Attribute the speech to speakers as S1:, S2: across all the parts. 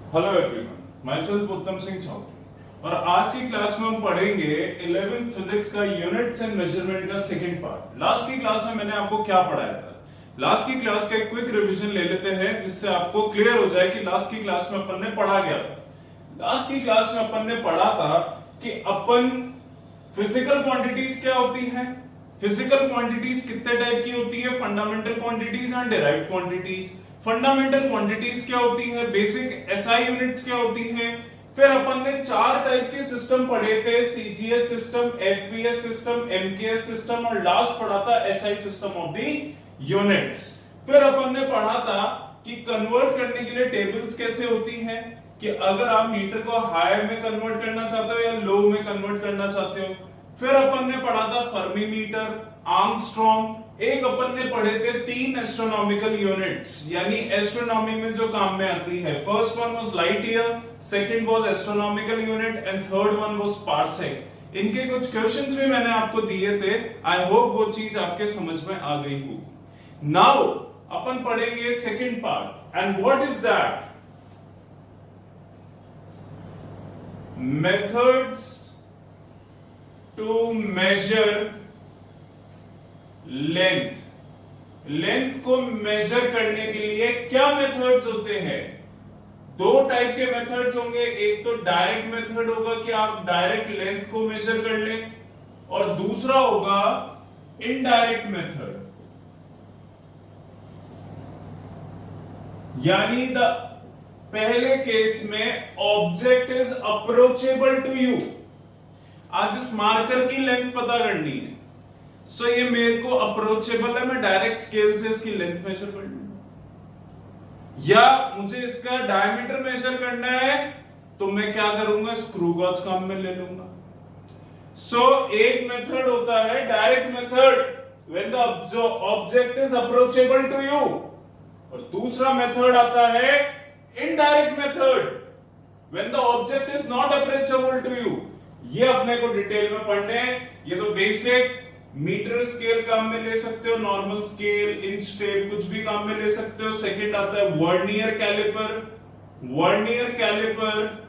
S1: Hello everyone, my self उत्तम सिंह चौधरी और आज की क्लास में हम पढ़ेंगे 11th फिजिक्स का यूनिट्स एंड मेजरमेंट का सेकंड पार्ट। लास्ट की क्लास में मैंने आपको क्या पढ़ाया था? लास्ट की क्लास का एक क्विक रिवीजन ले लेते हैं जिससे आपको क्लियर हो जाए कि लास्ट की क्लास में अपन ने पढ़ा गया था। लास्ट की क्लास में अपन ने पढ़ा था कि अपन फिजिकल क्वांटिटीज क्या होती है, फिजिकल क्वांटिटीज कितने टाइप की होती है, fundamental quantities and derived quantities. Fundamental quantities क्या होती है, बेसिक एसआई यूनिट्स क्या होती है। फिर अपन ने चार टाइप के सिस्टम पढ़े थे, CGS system, FPS system, MKS system और लास्ट पढ़ा था SI system of the units. फिर अपन ने पढ़ा था कि कन्वर्ट करने के लिए टेबल्स कैसे होती हैं, कि अगर आप मीटर को हाई में कन्वर्ट करना चाहते हो या लो में कन्वर्ट करना चाहते हो। फिर अपन ने पढ़ा था फर्मी मीटर, आर्मस्ट्रॉन्ग। एक अपन ने पढ़े थे तीन एस्ट्रोनॉमिकल यूनिट्स, यानी एस्ट्रोनॉमी में जो काम में आती है। First one was light year, second was astronomical unit and third one was parsec. इनके कुछ क्वेश्चंस भी मैंने आपको दिए थे। आई होप वो चीज आपके समझ में आ गई हो। नाउ अपन पढ़ेंगे second part and what is that? Methods to measure length को मेजर करने के लिए क्या मेथड्स होते हैं? दो टाइप के मेथड्स होंगे। एक तो डायरेक्ट मेथड होगा कि आप डायरेक्ट लेंथ को मेजर कर लें, और दूसरा होगा इनडायरेक्ट मेथड, यानी पहले केस में object is approachable to you. आज इस मार्कर की लेंथ पता करनी है, सो ये मेरे को अप्रोचेबल है, मैं डायरेक्ट स्केल से इसकी लेंथ मेजर कर लूंगा। या मुझे इसका डायमीटर मेजर करना है तो मैं क्या करूंगा, स्क्रू गॉज काम में ले लूंगा। सो एक मेथड होता है direct method when the object is approachable to you, और दूसरा मेथड आता है indirect method when the object is not approachable to you. ये अपने को डिटेल में पढ़ने हैं। ये तो बेसिक मीटर स्केल काम में ले सकते हो, नॉर्मल स्केल, इंच टेप, कुछ भी काम में ले सकते हो। सेकंड आता है वर्नियर कैलिपर। वर्नियर कैलिपर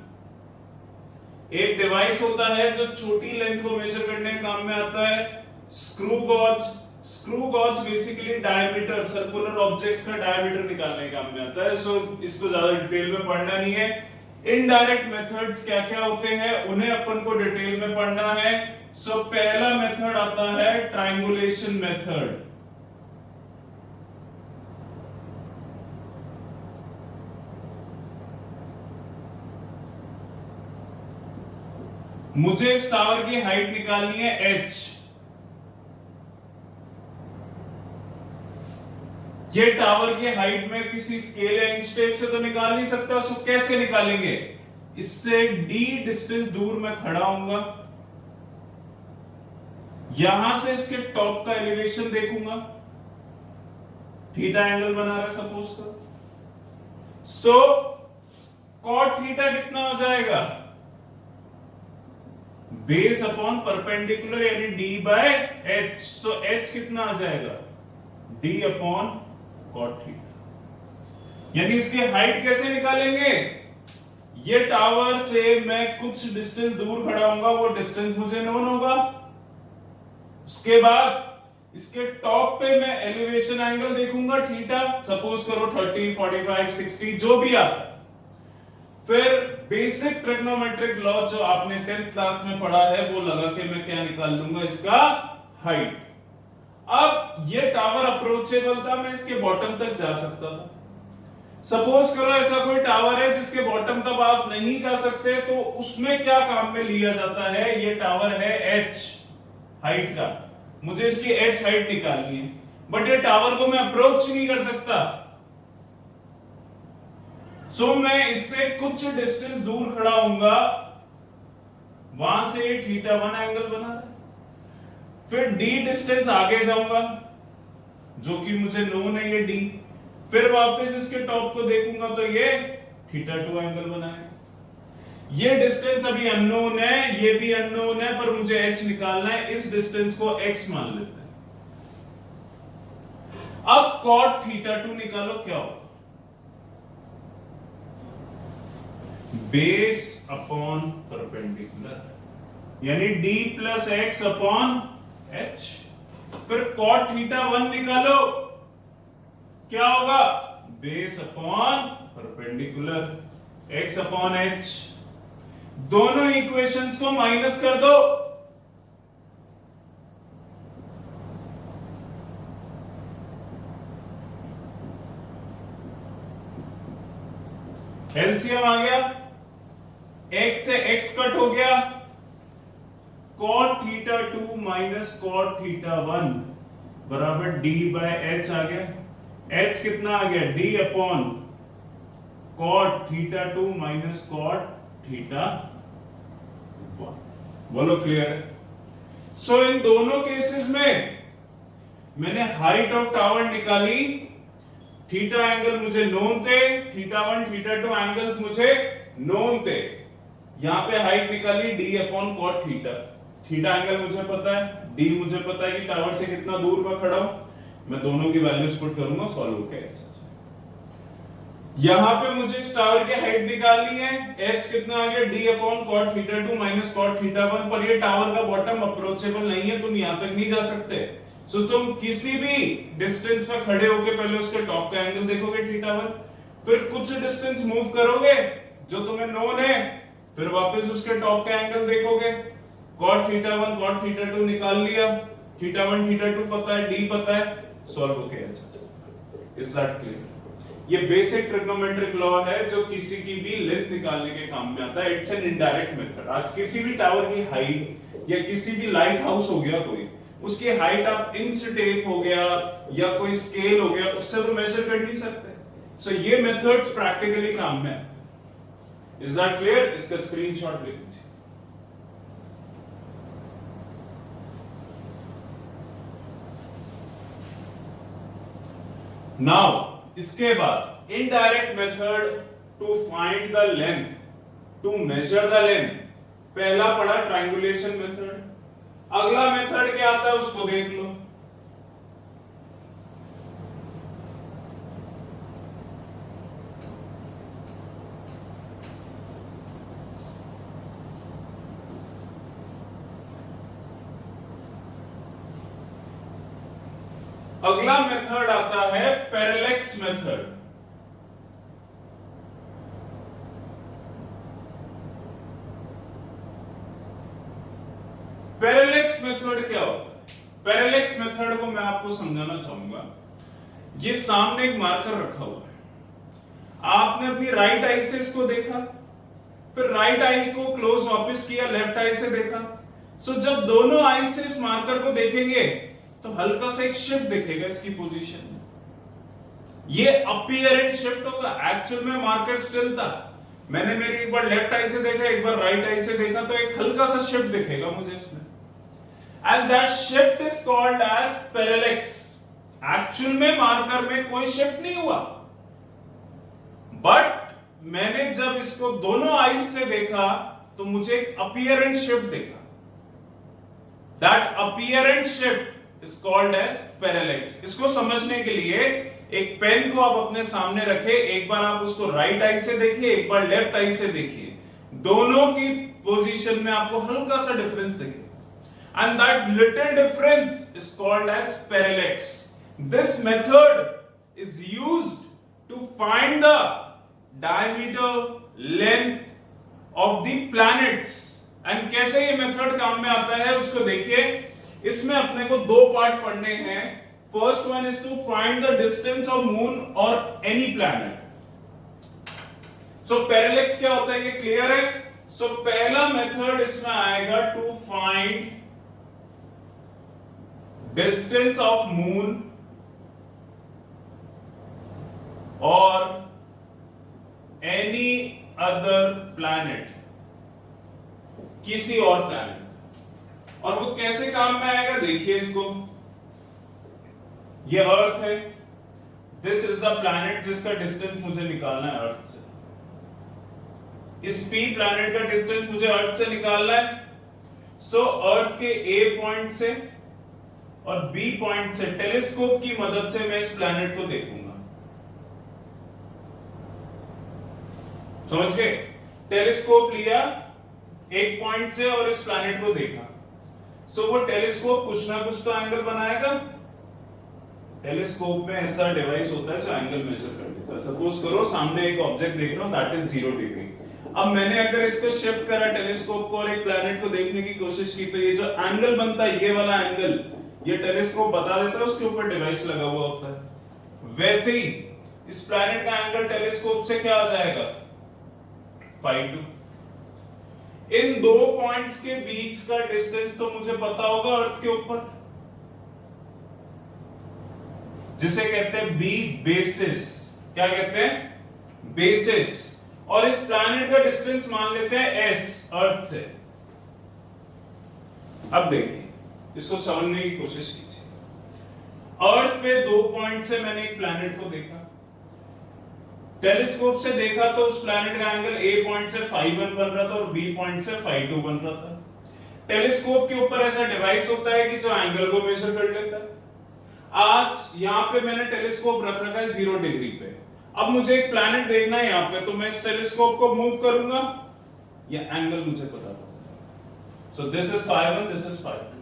S1: एक डिवाइस होता है जो छोटी लेंथ को मेजर करने के काम में आता है। Screw gauge, screw gauge basically diameter, circular objects का डायमीटर निकालने के काम में आता है। सो इसको ज्यादा डिटेल में पढ़ना नहीं है। इनडायरेक्ट मेथड्स क्या क्या होते हैं उन्हें अपन को डिटेल में पढ़ना है। सो पहला मेथड आता है ट्रायंगुलेशन मेथड। मुझे इस टावर की हाइट निकालनी है h। ये टावर की हाइट में किसी स्केल या इंच टेप से तो निकाल नहीं सकता। सो कैसे निकालेंगे? इससे d डिस्टेंस दूर मैं खड़ा हूंगा, यहां से इसके टॉप का एलिवेशन देखूंगा, थीटा एंगल बना रहा है सपोज करो। सो कॉट थीटा कितना हो जाएगा? बेस अपॉन परपेंडिकुलर यानी D by H. So H कितना आ जाएगा? D upon cot theta. यानी इसकी हाइट कैसे निकालेंगे? ये टावर से मैं कुछ डिस्टेंस दूर खड़ा हूंगा, वो डिस्टेंस मुझे नोन होगा। उसके बाद इसके टॉप पे मैं एलिवेशन एंगल देखूंगा थीटा, सपोज करो 30, 45, 60 जो भी आता है। फिर बेसिक ट्रिग्नोमेट्रिक लॉ जो आपने 10th क्लास में पढ़ा है वो लगा के मैं क्या निकाल लूंगा, इसका हाइट। अब ये टावर अप्रोचेबल था, मैं इसके बॉटम तक जा सकता था। सपोज करो ऐसा कोई टावर है जिसके बॉटम तक आप नहीं जा सकते, तो उसमें क्या काम में लिया जाता है? ये टावर है h हाइट का, मुझे इसकी h हाइट निकालनी है, बट ये टावर को मैं अप्रोच नहीं कर सकता। सो मैं इससे कुछ डिस्टेंस दूर खड़ा हूंगा, वहां से थीटा 1 एंगल बना रहा है। फिर d डिस्टेंस आगे जाऊंगा जो कि मुझे नोन है ये d। फिर वापस इसके टॉप को देखूंगा तो ये थीटा 2 एंगल बना है। ये डिस्टेंस अभी अननोन है, ये भी अननोन है, पर मुझे h निकालना है। इस डिस्टेंस को x मान लेते हैं। अब cot थीटा 2 निकालो क्या हो? बेस अपॉन परपेंडिकुलर, यानी d plus x upon H. फिर cot थीटा 1 निकालो, क्या होगा? Base upon perpendicular x upon H. दोनों इक्वेशंस को माइनस कर दो, एलसीएम आ गया, x से x कट हो गया, cot theta 2 minus cot theta 1 बराबर d बाय एच आ गया। h कितना आ गया? d upon cot theta 2 minus cot theta 1। बोलो क्लियर है? सो इन दोनों केसेस में मैंने हाइट ऑफ टावर निकाली, थीटा एंगल मुझे नोन थे, थीटा 1 थीटा 2 एंगल्स मुझे नोन थे। यहां पे हाइट निकाली d upon cot theta, theta angle मुझे पता है, d मुझे पता है कि टावर से कितना दूर मैं खड़ा हूं। मैं दोनों की वैल्यूज पुट करूंगा, सॉल्व होके यहां पे मुझे इस टावर की हाइट निकालनी है, h कितना आ गया? d upon cot theta 2 minus cot theta 1। पर ये टावर का बॉटम अप्रोचेबल नहीं है, तुम यहां तक नहीं जा सकते। सो तुम किसी भी डिस्टेंस पर खड़े होकर पहले उसके टॉप का एंगल देखोगे थीटा 1, फिर कुछ डिस्टेंस मूव करोगे जो तुम्हें नोन है, फिर वापस उसके टॉप का एंगल देखोगे। cot थीटा 1 cot थीटा 2 निकाल लिया, थीटा 1 थीटा 2 पता है, d पता है, सॉल्व हो गया। Is that clear? ये बेसिक ट्रिग्नोमेट्रिक लॉ है जो किसी की भी लेंथ निकालने के काम में आता है। It's an indirect method. आज किसी भी टावर की हाइट या किसी भी लाइट हाउस हो गया कोई, उसकी हाइट आप इंच टेप हो गया या कोई स्केल हो गया, उससे तो मेजर कर नहीं सकते। सो ये मेथड्स प्रैक्टिकली काम में है। Is that clear? इसका स्क्रीनशॉट ले लीजिए। नाउ इसके बाद indirect method to find the length, to measure the length. पहला पढ़ा ट्रायंगुलेशन मेथड, अगला मेथड क्या आता है उसको देख लो। अगला मेथड आता है पैरेलैक्स मेथड। पैरेलैक्स मेथड क्या होता है? पैरेलैक्स मेथड को मैं आपको समझाना चाहूंगा। ये सामने एक मार्कर रखा हुआ है, आपने अपनी राइट आई से इसको देखा, फिर राइट आई को क्लोज वापस किया, लेफ्ट आई से देखा। सो जब दोनों आई से इस मार्कर को देखेंगे तो हल्का सा एक शिफ्ट दिखेगा इसकी पोजीशन में। ये अपीयरेंट शिफ्ट होगा, एक्चुअल में मार्कर स्टिल था। मैंने मेरी एक बार लेफ्ट आई से देखा, एक बार राइट आई से देखा, तो एक हल्का सा शिफ्ट दिखेगा मुझे इसमें, and that shift is called as parallax. Actual में मार्कर में कोई शिफ्ट नहीं हुआ, बट मैंने जब इसको दोनों आईज से देखा तो मुझे एक अपीयरेंट शिफ्ट देखा। That apparent shift is called as parallax। इसको समझने के लिए एक पेन को आप अपने सामने रखे, एक बार आप उसको राइट आई से देखिए, एक बार लेफ्ट आई से देखिए, दोनों की पोजीशन में आपको हल्का सा डिफरेंस दिखे, and that little difference is called as parallax। This method is used to find the diameter, length of the planets। and कैसे ये मेथड काम में आता है उसको देखिए। इसमें अपने को दो पार्ट पढ़ने हैं। First one is to find the distance of moon और एनी प्लैनेट। सो पैरेलैक्स क्या होता है ये क्लियर है? सो पहला मेथड इसमें आएगा to find distance of moon और एनी अदर प्लैनेट, किसी और प्लैनेट। और वो कैसे काम में आएगा देखिए इसको। ये अर्थ है, दिस इज द प्लैनेट जिसका डिस्टेंस मुझे निकालना है अर्थ से। इस पी प्लैनेट का डिस्टेंस मुझे अर्थ से निकालना है। सो अर्थ के ए पॉइंट से और बी पॉइंट से टेलीस्कोप की मदद से मैं इस प्लैनेट को देखूंगा। समझ गए? टेलीस्कोप लिया एक पॉइंट से और इस प्लैनेट को देखा, सो वो टेलीस्कोप कुछ ना कुछ तो एंगल बनाएगा। टेलीस्कोप में ऐसा डिवाइस होता है जो एंगल मेजर कर देता है। सपोज करो सामने एक ऑब्जेक्ट देख रहा हूं दैट इज 0 डिग्री। अब मैंने अगर इसको शिफ्ट करा टेलीस्कोप को और एक प्लैनेट को देखने की कोशिश की, तो ये जो एंगल बनता है, ये वाला एंगल, ये टेलीस्कोप बता देता है, उसके ऊपर डिवाइस लगा हुआ होता है। वैसे ही इस प्लैनेट का एंगल टेलीस्कोप से क्या आ जाएगा, φ2। इन दो पॉइंट्स के बीच का डिस्टेंस तो मुझे पता होगा अर्थ के ऊपर, जिसे कहते हैं बी बेसिस। क्या कहते हैं, बेसिस। और इस प्लैनेट का डिस्टेंस मान लेते हैं एस अर्थ से। अब देखिए, इसको समझने की कोशिश कीजिए। अर्थ पे दो पॉइंट से मैंने एक प्लैनेट को देखा, टेलीस्कोप से देखा तो उस प्लैनेट का एंगल ए पॉइंट से φ1 बन रहा था और बी पॉइंट से φ2 बन रहा था। टेलीस्कोप के ऊपर ऐसा डिवाइस होता है कि जो एंगल को मेजर कर लेता है। आज यहां पे मैंने टेलीस्कोप रख रखा है 0 डिग्री पे। अब मुझे एक प्लैनेट देखना है यहां पे, तो मैं इस टेलीस्कोप को मूव करूंगा, ये एंगल मुझे पता होगा। So this is φ1, this is φ2।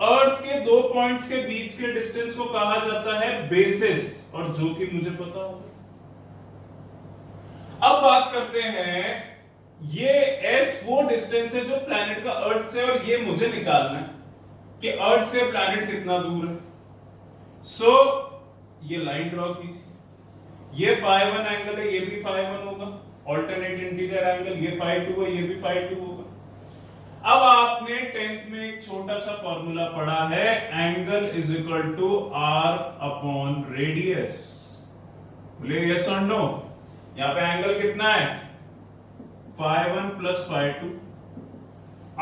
S1: Earth के दो पॉइंट्स के बीच के डिस्टेंस को कहा जाता है बेसिस, और जो कि मुझे पता होगा। अब बात करते हैं, ये एस वो डिस्टेंस है जो प्लैनेट का अर्थ से, और ये मुझे निकालना है कि अर्थ से प्लैनेट कितना दूर है। सो ये लाइन ड्रॉ कीजिए, ये φ1 एंगल है, ये भी φ1 होगा, ऑल्टरनेट इंटीरियर एंगल, ये φ2 है, ये भी φ2 होगा। अब आपने 10th में एक छोटा सा फॉर्मूला पढ़ा है, angle is equal to R upon radius. बोलिए यस और नो। यहां पे एंगल कितना है, φ1 प्लस φ2।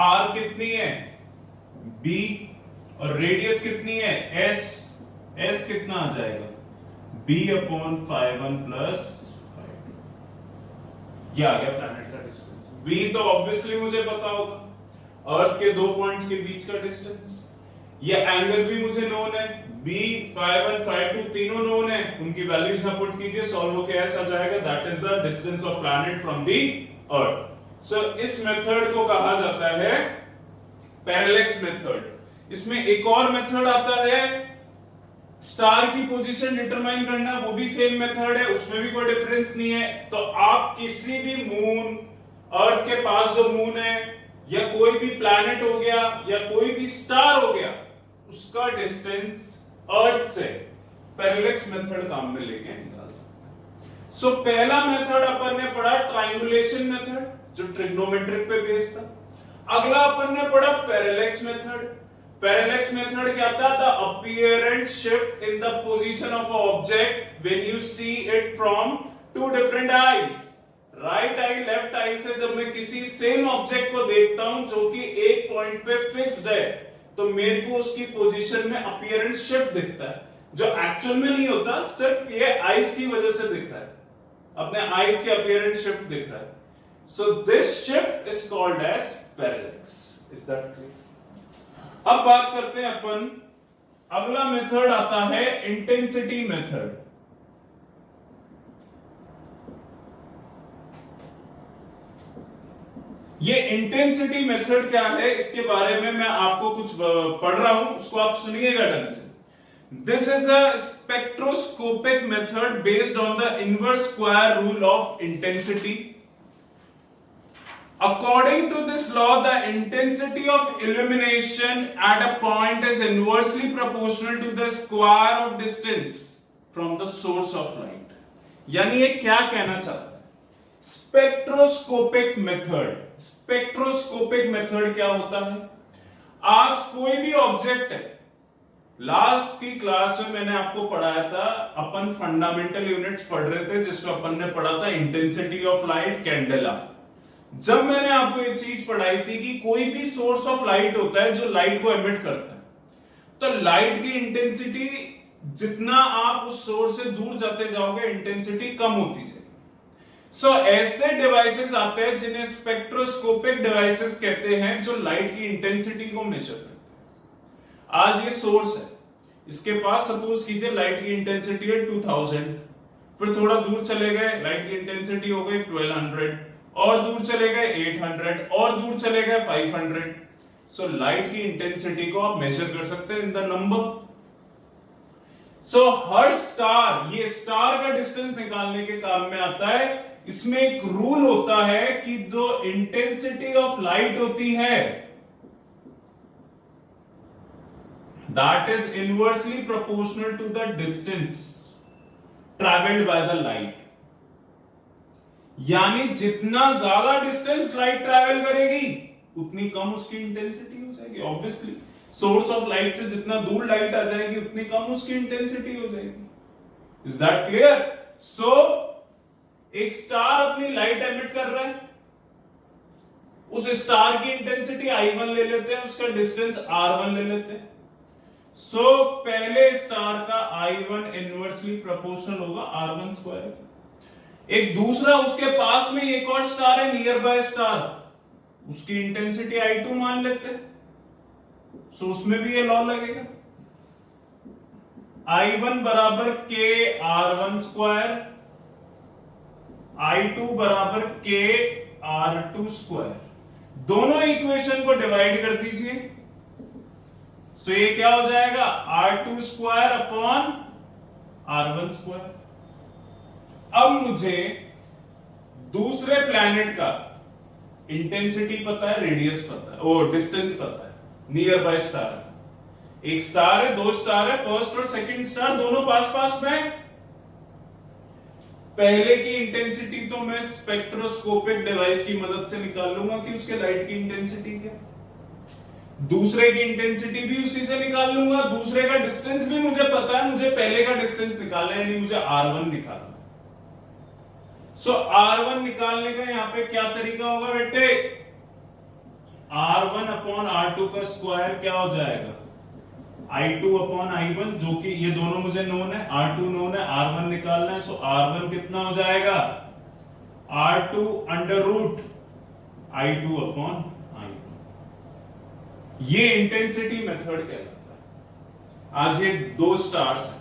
S1: आर कितनी है, b, और रेडियस कितनी है, s। s कितना आ जाएगा, b अपॉन φ1 प्लस φ2। ये आ गया प्लैनेट का डिस्टेंस। b तो ऑब्वियसली मुझे पता होगा, अर्थ के दो पॉइंट्स के बीच का डिस्टेंस। ये एंगल भी मुझे नोन है, b, φ1, φ2 तीनों नोन है, उनकी वैल्यूज यहां पुट कीजिए, सॉल्व होके ऐसा जाएगा, that is the distance of planet from the earth. So इस मेथड को कहा जाता है पैरेलैक्स मेथड। इसमें एक और मेथड आता है स्टार की पोजीशन डिटरमाइन करना, वो भी सेम मेथड है, उसमें भी कोई डिफरेंस नहीं है। तो आप किसी भी मून, अर्थ के पास जो मून है, या कोई भी प्लैनेट हो गया, या कोई भी स्टार हो गया, उसका डिस्टेंस अर्थ से पैरेलैक्स मेथड काम में लेके निकाल सकते हैं। सो पहला मेथड अपन ने पढ़ा ट्रायंगुलेशन मेथड, जो ट्रिग्नोमेट्रिक पे बेस्ड था। अगला अपन ने पढ़ा पैरेलैक्स मेथड। पैरेलैक्स मेथड क्या था, the apparent shift in the position of a object when you see it from two different eyes. Right eye, left eye से जब मैं किसी सेम ऑब्जेक्ट को देखता हूं जो कि एक पॉइंट पे फिक्स्ड है, तो मेरे को उसकी पोजीशन में अपीयरेंस शिफ्ट दिखता है, जो एक्चुअल में नहीं होता, सिर्फ ये आईज की वजह से दिख रहा है, अपने आईज के अपीयरेंस शिफ्ट दिख रहा है। So this shift is called as parallax. Is that clear? अब बात करते हैं अपन, अगला मेथड आता है इंटेंसिटी मेथड। ये इंटेंसिटी मेथड क्या है, इसके बारे में मैं आपको कुछ पढ़ रहा हूं, उसको आप सुनिएगा ढंग से। This is a spectroscopic method based on the inverse square rule of intensity. According to this law, the intensity of illumination at a point is inversely proportional to the square of distance from the source of light. यानी ये क्या कहना चाहता है, spectroscopic method. Spectroscopic method क्या होता है, आज कोई भी ऑब्जेक्ट है, लास्ट की क्लास में मैंने आपको पढ़ाया था, अपन फंडामेंटल यूनिट्स पढ़ रहे थे, जिसमें अपन ने पढ़ा था इंटेंसिटी ऑफ लाइट कैंडेला। जब मैंने आपको ये चीज पढ़ाई थी कि कोई भी सोर्स ऑफ लाइट होता है जो लाइट को एमिट करता है, तो लाइट की इंटेंसिटी जितना आप उस सोर्स से दूर जाते जाओगे, इंटेंसिटी कम होती जाएगी। सो ऐसे डिवाइसेस आते हैं जिन्हें स्पेक्ट्रोस्कोपिक डिवाइसेस कहते हैं, जो लाइट की इंटेंसिटी को मेजर करते हैं। आज ये सोर्स है, इसके पास सपोज कीजिए लाइट की इंटेंसिटी है 2000, फिर थोड़ा दूर चले गए, लाइट की इंटेंसिटी हो गई 1200, और दूर चले गए 800 और दूर चले गए 500। सो लाइट की इंटेंसिटी को आप मेजर कर सकते हैं in the number. So her star, ये स्टार का डिस्टेंस निकालने के काम में आता है। इसमें एक रूल होता है कि जो इंटेंसिटी ऑफ लाइट होती है that is inversely proportional to the distance travelled by the light. यानी जितना ज्यादा डिस्टेंस लाइट ट्रैवल करेगी उतनी कम उसकी इंटेंसिटी हो जाएगी। ऑब्वियसली सोर्स ऑफ लाइट से जितना दूर लाइट आ जाएगी उतनी कम उसकी इंटेंसिटी हो जाएगी। Is that clear? सो एक स्टार अपनी लाइट एमिट कर रहा है, उस स्टार की इंटेंसिटी I1 ले लेते हैं, उसका डिस्टेंस R1 ले लेते हैं। सो पहले स्टार का I1 इनवर्सली प्रोपोर्शनल होगा R1 स्क्वायर। एक दूसरा उसके पास में एक और स्टार है, नियर बाय स्टार, उसकी इंटेंसिटी I2 मान लेते हैं। सो उसमें भी ये लॉ लगेगा, I1 बराबर K R1 स्क्वायर, I2 बराबर K R2 स्क्वायर। दोनों इक्वेशन को डिवाइड कर दीजिए। सो ये क्या हो जाएगा, R2 square upon R1 square. अब मुझे दूसरे प्लैनेट का इंटेंसिटी पता है, रेडियस पता है, ओ डिस्टेंस पता है, नियर बाय स्टार। एक स्टार है, दो स्टार है, फर्स्ट और सेकंड स्टार दोनों पास पास में। पहले की इंटेंसिटी तो मैं स्पेक्ट्रोस्कोपिक डिवाइस की मदद से निकाल लूंगा कि उसके लाइट की इंटेंसिटी क्या। दूसरे की इंटेंसिटी भी उसी से निकाल लूंगा। दूसरे का डिस्टेंस भी मुझे पता है, मुझे पहले का डिस्टेंस निकालना है, नहीं मुझे R1 निकालना। सो R1 निकालने का यहां पे क्या तरीका होगा बेटे, R1 अपॉन R2 का स्क्वायर क्या हो जाएगा, I2 अपॉन I1, जो कि ये दोनों मुझे नोन है, R2 नोन है, R1 निकालना है। सो R1 कितना हो जाएगा, R2 under root I2 upon I1। ये इंटेंसिटी मेथड कहलाता है। आज ये दो स्टार्स हैं,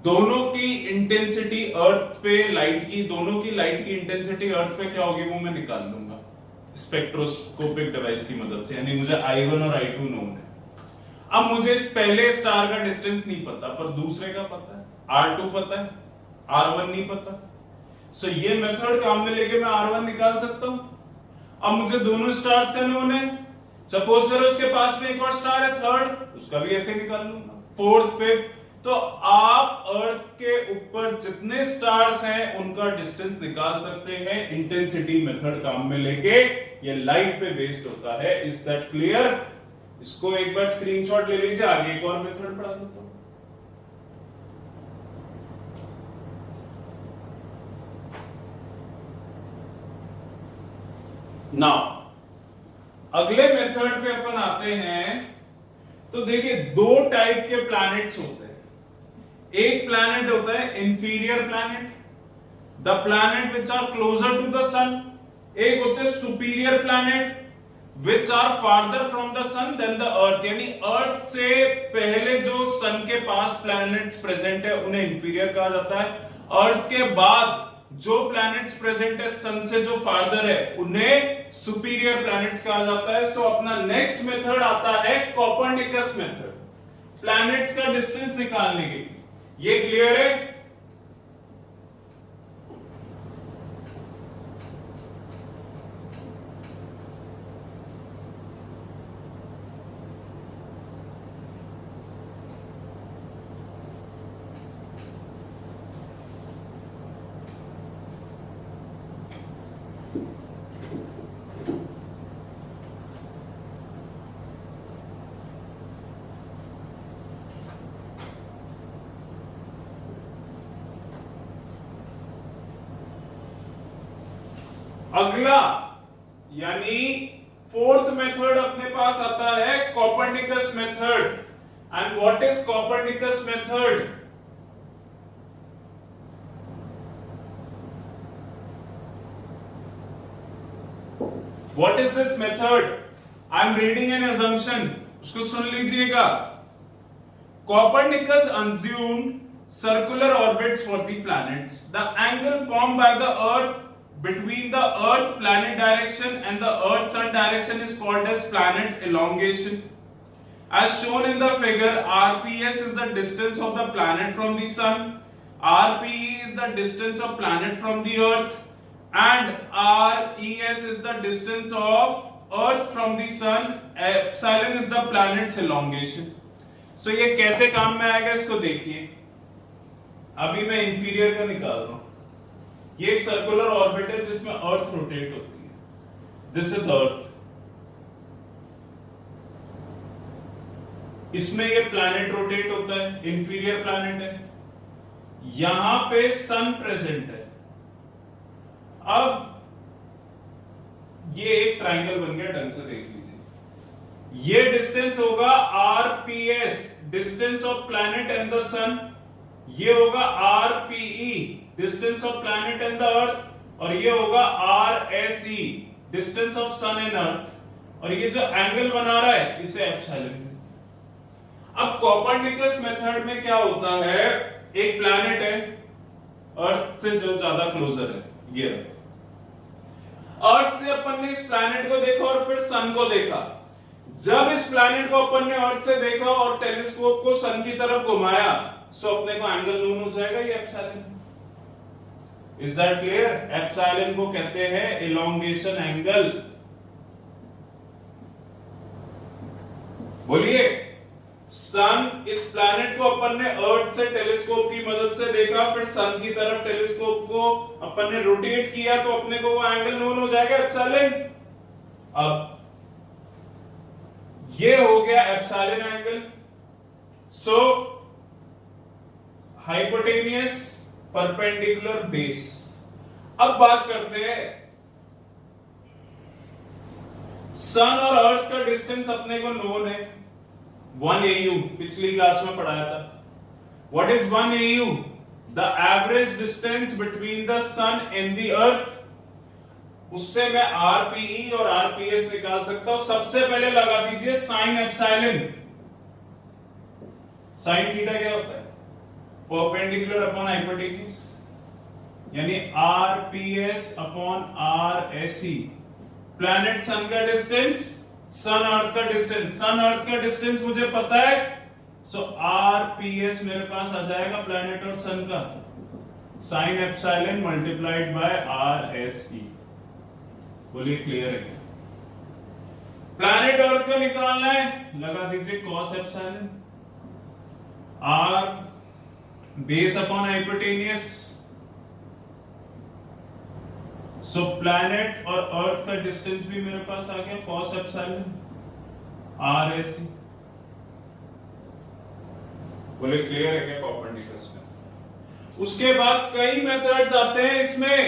S1: दोनों की इंटेंसिटी अर्थ पे लाइट की, दोनों की लाइट की इंटेंसिटी अर्थ पे क्या होगी वो मैं निकाल लूंगा स्पेक्ट्रोस्कोपिक डिवाइस की मदद से। यानी मुझे I1 और I2 नोन है। अब मुझे इस पहले स्टार का डिस्टेंस नहीं पता, पर दूसरे का पता है, R2 पता है, R1 नहीं पता। सो ये मेथड काम में लेके मैं R1 निकाल सकता हूं। अब मुझे दोनों स्टार्स का नोन है, सपोज करो उसके पास में एक और स्टार है थर्ड, उसका भी ऐसे निकाल लूंगा, फोर्थ फिफ्थ। तो आप अर्थ के ऊपर जितने स्टार्स हैं उनका डिस्टेंस निकाल सकते हैं इंटेंसिटी मेथड काम में लेके। ये लाइट पे बेस्ड होता है। Is that clear? इसको एक बार स्क्रीनशॉट ले लीजिए, आगे एक और मेथड पढ़ा देता हूं। नाउ अगले मेथड पे अपन आते हैं। तो देखिए दो टाइप के प्लैनेट्स होते हैं। एक प्लैनेट होता है inferior planet, the planet which are closer to the sun. एक होते हैं superior planet which are farther from the sun than the earth. यानी अर्थ से पहले जो सन के पास प्लैनेट्स प्रेजेंट है उन्हें इंफीरियर कहा जाता है। अर्थ के बाद जो प्लैनेट्स प्रेजेंट है सन से जो फार्दर है उन्हें सुपीरियर प्लैनेट्स कहा जाता है। सो अपना नेक्स्ट मेथड आता है कोपर्निकस मेथड, प्लैनेट्स का डिस्टेंस निकालने के लिए। ये क्लियर है? अगला यानी फोर्थ मेथड अपने पास आता है Copernicus method. And what is Copernicus method? What is this method? I am reading an assumption, उसको सुन लीजिएगा। Copernicus assumed circular orbits for the planets. The angle formed by the Earth between the earth planet direction and the earth sun direction is called as planet elongation. As shown in the figure, RPS is the distance of the planet from the sun, RPE is the distance of planet from the earth, and RES is the distance of earth from the sun. Epsilon is the planet's elongation. So ये कैसे काम में आएगा इसको देखिए. अभी मैं inferior का निकाल रहा हूं. ये एक सर्कुलर ऑर्बिट है जिसमें अर्थ रोटेट होती है. This is earth. इसमें ये प्लैनेट रोटेट होता है, इंफीरियर प्लैनेट है. यहां पे सन प्रेजेंट है. अब ये एक ट्रायंगल बन गया, ढंग से देख लीजिए. ये डिस्टेंस होगा RPS, distance of planet and the sun. ये होगा RPE, distance of planet and the earth. और ये होगा RSE, distance of sun and earth. और ये जो एंगल बना रहा है इसे एप्सिलॉन. अब कोपर्निकस मेथड में क्या होता है, एक प्लैनेट है अर्थ से जो ज्यादा क्लोजर है. ये अर्थ से अपन ने इस प्लैनेट को देखा और फिर सन को देखा. जब इस प्लैनेट को अपन ने अर्थ से देखा और टेलीस्कोप को सन की तरफ घुमाया, सो अपने को एंगल नोन हो जाएगा, ये epsilon. Is that clear? Epsilon को कहते हैं एलोंगेशन एंगल. बोलिए. सन, इस प्लैनेट को अपन ने अर्थ से टेलीस्कोप की मदद से देखा, फिर सन की तरफ टेलीस्कोप को अपन ने रोटेट किया, तो अपने को वो एंगल नोन हो जाएगा एप्सिलॉन. अब ये हो गया एप्सिलॉन एंगल. सो हाइपोटेनियस, परपेंडिकुलर, बेस. अब बात करते हैं सन और अर्थ का डिस्टेंस अपने को नोन है 1 AU. पिछली क्लास में पढ़ाया था. What is 1 AU? The average distance between the sun and the earth. उससे मैं आरपीई और आरपीएस निकाल सकता हूं. सबसे पहले लगा दीजिए साइन एप्सिलॉन. साइन थीटा क्या होता है? परपेंडिकुलर अपॉन हाइपोटेन्यूज, यानी आरपीएस अपॉन आरएसई. प्लैनेट सन का डिस्टेंस, सन अर्थ का डिस्टेंस. सन अर्थ का डिस्टेंस मुझे पता है, सो आरपीएस मेरे पास आ जाएगा प्लैनेट और सन का साइन एप्सिलॉन मल्टीप्लाइड बाय आरएसई. बोलिए क्लियर है? प्लैनेट अर्थ का निकालना है, लगा दीजिए cos epsilon. R base upon hypotenuse. So planet और अर्थ का डिस्टेंस भी मेरे पास आ गया कॉस एप्सिलॉन आरएसई. बोले क्लियर है क्या कोपर्निकस में? उसके बाद कई मेथड्स आते हैं इसमें,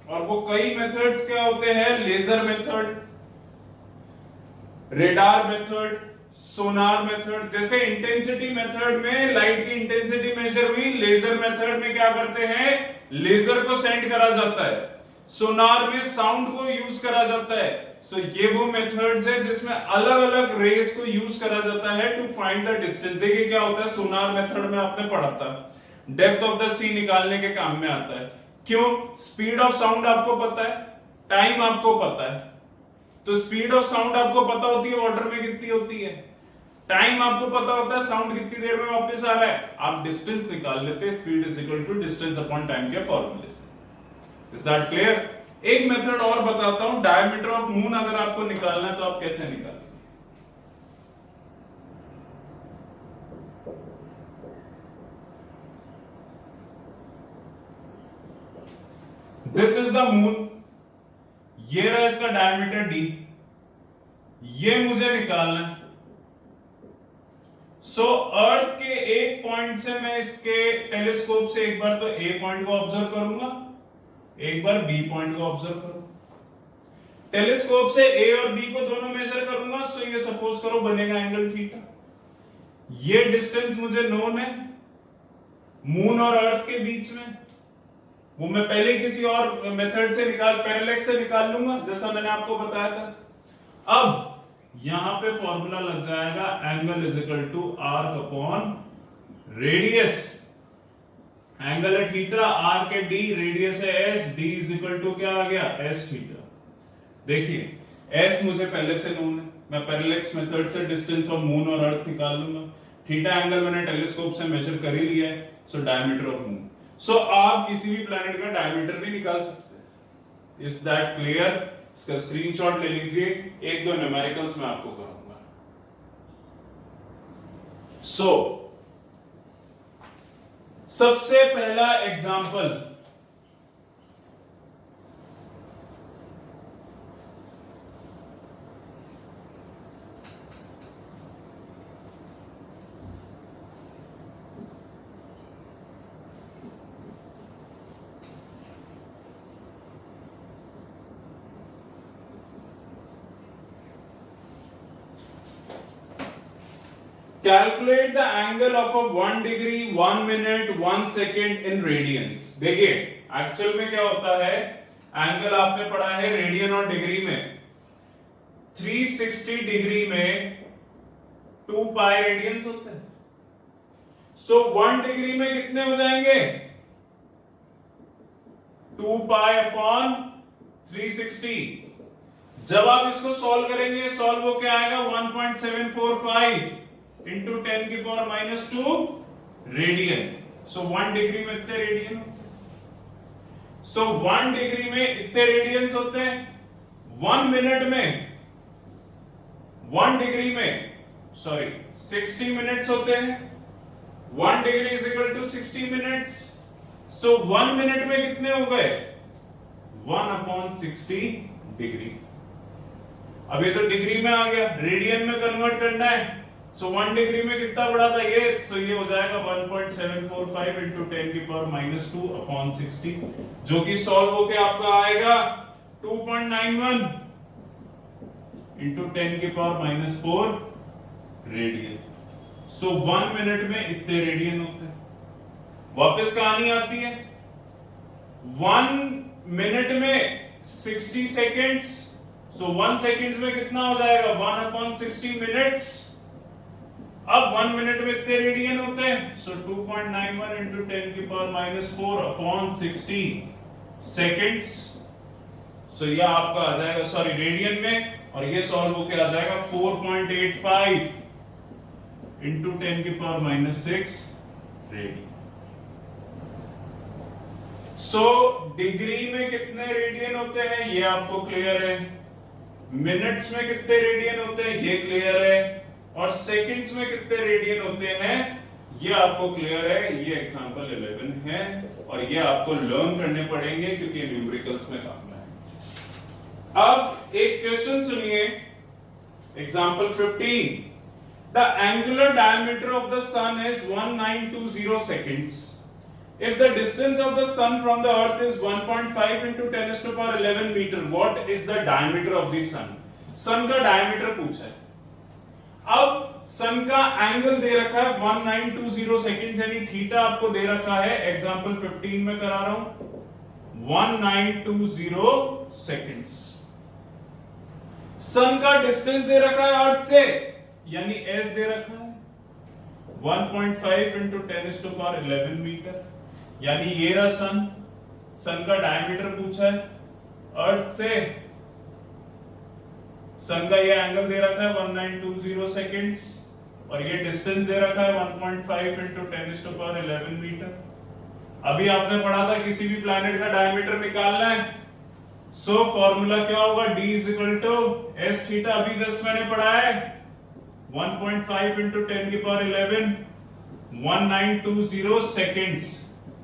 S1: और वो कई मेथड्स क्या होते हैं? लेजर मेथड, रेडार मेथड, सोनार मेथड. जैसे इंटेंसिटी मेथड में लाइट की इंटेंसिटी मेजर हुई, लेजर मेथड में क्या करते हैं? लेजर को सेंड करा जाता है. सोनार में साउंड को यूज करा जाता है. सो ये वो मेथड्स है जिसमें अलग अलग रेस को यूज करा जाता है टू फाइंड द डिस्टेंस. देखिए क्या होता है सोनार मेथड में, आपने पढ़ा था, डेप्थ ऑफ द सी निकालने के काम में आता है. क्यों? स्पीड ऑफ साउंड आपको पता है, टाइम आपको पता है. तो स्पीड ऑफ साउंड आपको पता होती है वाटर में कितनी होती है, टाइम आपको पता होता है साउंड कितनी देर में वापस आ रहा है. आप डिस्टेंस निकाल लेते हैं, speed is equal to distance upon time के फॉर्मूले से. Is that clear? एक मेथड और बताता हूं, डायमीटर ऑफ मून अगर आपको निकालना है तो आप कैसे निकालेंगे. This is the moon. ये रहा इसका डायमीटर d. ये मुझे निकालना है. सो अर्थ के एक पॉइंट से मैं इसके टेलीस्कोप से एक बार तो ए पॉइंट को ऑब्जर्व करूंगा, एक बार बी पॉइंट को ऑब्जर्व करूंगा. टेलीस्कोप से ए और बी को दोनों मेजर करूंगा. सो ये सपोज करो बनेगा एंगल थीटा. ये डिस्टेंस मुझे नोन है मून और अर्थ के बीच में. वो मैं पहले किसी और मेथड से पैरेलैक्स से निकाल लूंगा जैसा मैंने आपको बताया था. अब यहां पे फॉर्मूला लग जाएगा angle is equal to arc upon radius. Angle है थीटा, आर्क है डी, रेडियस है S, D is equal to क्या आ गया, एस थीटा। देखिए एस मुझे पहले से नोन है, मैं पैरेलैक्स मेथड से डिस्टेंस ऑफ मून और अर्थ निकाल लूंगा। थीटा एंगल मैंने टेलीस्कोप से मेजर कर ही लिया है, सो डायमीटर ऑफ मून। सो आप किसी भी प्लैनेट का डायमीटर भी निकाल सकते हैं। Is that clear? इसका स्क्रीनशॉट ले लीजिए, एक दो न्यूमेरिकल्स मैं आपको करूंगा। सो सबसे पहला example, calculate the angle of a 1 degree 1 minute 1 second in radiance. देखिए एक्चुअल में क्या होता है, एंगल आपने पढ़ा है रेडियन और डिग्री में। 360 डिग्री में 2 पाई रेडियंस होते हैं। सो 1 डिग्री में कितने हो जाएंगे, 2 पाई अपॉन 360। जब आप इसको सॉल्व करेंगे, सॉल्व हो क्या आएगा, 1.745 इंटू 10 की पावर -2 रेडियन। सो 1 डिग्री में इतने रेडियन, सो 1 डिग्री में इतने रेडियंस होते हैं। 1 मिनट में 1 डिग्री में 60 मिनट्स होते हैं। 1 degree is equal to 60 minutes. So 1 minute में कितने हो गए, 1/60 डिग्री। अब ये तो डिग्री में आ गया, रेडियन में कन्वर्ट करना है। सो 1 डिग्री में कितना बढ़ा था ये, सो ये हो जाएगा 1.745 इंटू 10 की पावर -2 अपॉन 60, जो कि सॉल्व होके आपका आएगा 2.91 इंटू 10 की पावर -4 रेडियन। सो 1 मिनट में इतने रेडियन होते हैं। वापस कहानी आती है, 1 मिनट में 60 सेकेंड्स, सो 1 सेकेंड्स में कितना हो जाएगा, 1/60 मिनट्स। अब 1 मिनट में इतने रेडियन होते हैं, सो 2.91 इंटू 10 की पावर -4 अपॉन 60 सेकेंड्स। सो यह आपका आ जाएगा, सॉरी रेडियन में, और ये सॉल्व होके आ जाएगा 4.85 इंटू 10 की पावर -6 रेडियन। सो डिग्री में कितने रेडियन होते हैं ये आपको क्लियर है, मिनट्स में कितने रेडियन होते हैं ये क्लियर है, और सेकंड्स में कितने रेडियन होते हैं ये आपको क्लियर है। ये एग्जांपल 11 है, और ये आपको लर्न करने पड़ेंगे क्योंकि न्यूमेरिकल्स में काम है। अब एक क्वेश्चन सुनिए, example 15। The angular diameter of the sun is 1920 seconds. If the distance of the sun from the earth is 1.5 into 10⁻11 meter, what is the diameter of the sun? सन का डायमीटर पूछा है। अब सन का एंगल दे रखा है 1920 second, यानी theta आपको दे रखा है, एग्जांपल 15 में करा रहा हूं 1920 सेकेंड्स। सन का डिस्टेंस दे रखा है अर्थ से, यानी एस दे रखा है 1.5 इंटू 10⁻11 मीटर, यानी ये रहा सन। सन का डायमीटर पूछा है अर्थ से, सन का ये एंगल दे रखा है 1920 सेकेंड्स, और ये डिस्टेंस दे रखा है 1.5 इंटू 10⁻11 मीटर। अभी आपने पढ़ा था किसी भी प्लैनेट का डायमीटर निकालना है, सो फॉर्मूला क्या होगा, d is equal to S theta. अभी जस्ट मैंने पढ़ा है 1.5 इंटू 10 की पावर 11 1920 सेकेंड्स,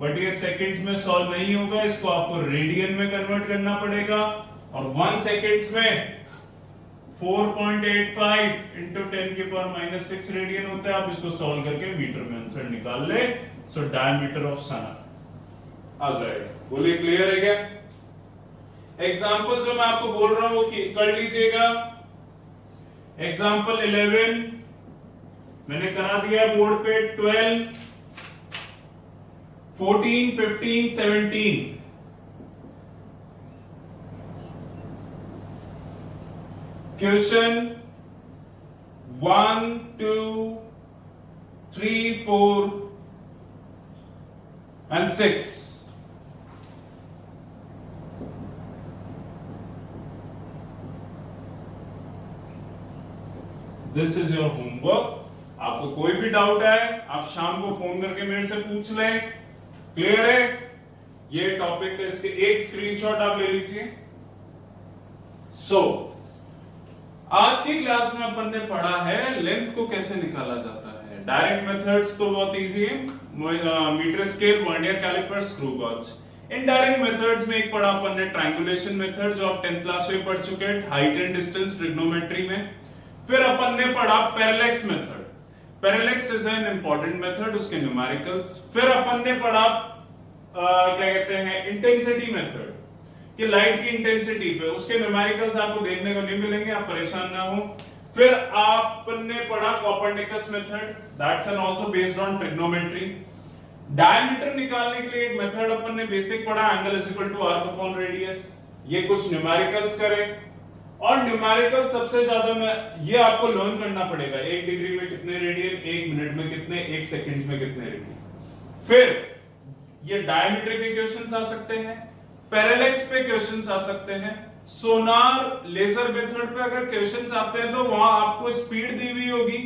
S1: बट ये सेकेंड्स में सॉल्व नहीं होगा, इसको आपको रेडियन में कन्वर्ट करना पड़ेगा, और 1 सेकेंड्स में 4.85 इंटू 10 की पावर -6 रेडियन होता है। आप इसको सॉल्व करके मीटर में आंसर निकाल ले, सो डायमीटर ऑफ सन आ जाएगा। बोलिए क्लियर है क्या? एग्जाम्पल जो मैं आपको बोल रहा हूं वो कर लीजिएगा। एग्जाम्पल 11 मैंने करा दिया बोर्ड पे, 12, 14, 15, 17। Question 1, 2, 3, 4, and 6. This is your homework. आपको कोई भी डाउट है आप शाम को फोन करके मेरे से पूछ लें. क्लियर है? ये टॉपिक इसके एक स्क्रीनशॉट आप ले लीजिए. सो आज की क्लास में अपन ने पढ़ा है लेंथ को कैसे निकाला जाता है. डायरेक्ट मेथड्स तो बहुत इजी है, metre scale, vernier calliper, screw gauge. Indirect methods में एक पढ़ा अपन ने ट्रायंगुलेशन मेथड जो आप 10th क्लास में पढ़ चुके हैं, हाइट एंड डिस्टेंस ट्रिग्नोमेट्री में. फिर अपन ने पढ़ा parallax method. Parallax is an important method, उसके न्यूमेरिकल्स. फिर अपन ने पढ़ा क्या कहते हैं इंटेंसिटी मेथड कि लाइट की इंटेंसिटी पे, उसके न्यूमेरिकल्स आपको देखने को नहीं मिलेंगे, आप परेशान ना हो. फिर आपने पढ़ा Copernicus method, that's an also based on trigonometry. Diameter निकालने के लिए एक मेथड अपन ने बेसिक पढ़ा, angle is equal to arc upon radius. ये कुछ न्यूमेरिकल्स करें. और न्यूमेरिकल सबसे ज्यादा में ये आपको लर्न करना पड़ेगा, 1 डिग्री में कितने रेडियन, 1 मिनट में कितने, 1 सेकंड्स में कितने रेडियन. फिर ये डायमीटर के क्वेश्चंस आ सकते हैं, पैरेलैक्स पे क्वेश्चंस आ सकते हैं, सोनार लेजर मेथड पे अगर क्वेश्चंस आते हैं तो वहां आपको स्पीड दी हुई होगी,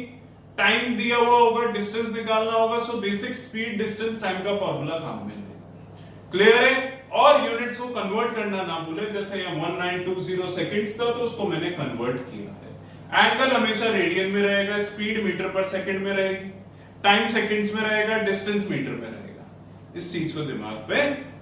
S1: टाइम दिया हुआ होगा, डिस्टेंस निकालना होगा. So basic speed distance time का फॉर्मूला काम में है. क्लियर है? और यूनिट्स को कन्वर्ट करना ना भूले, जैसे ये 1920 सेकंड्स था तो उसको मैंने कन्वर्ट किया है. एंगल हमेशा रेडियन में रहेगा, स्पीड मीटर पर सेकंड में रहेगी, टाइम सेकंड्स में रहेगा, डिस्टेंस मीटर में रहेगा. इस चीज को दिमाग पे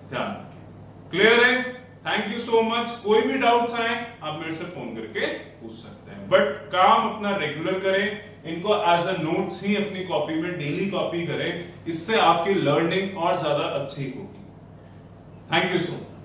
S1: ध्यान रखें. क्लियर है? Thank you so much. कोई भी डाउट्स आए आप मेरे से फोन करके पूछ सकते हैं, बट काम अपना रेगुलर करें. इनको एज अ नोट्स ही अपनी कॉपी में डेली कॉपी करें, इससे आपकी लर्निंग और ज्यादा अच्छी होगी. Thank you so much.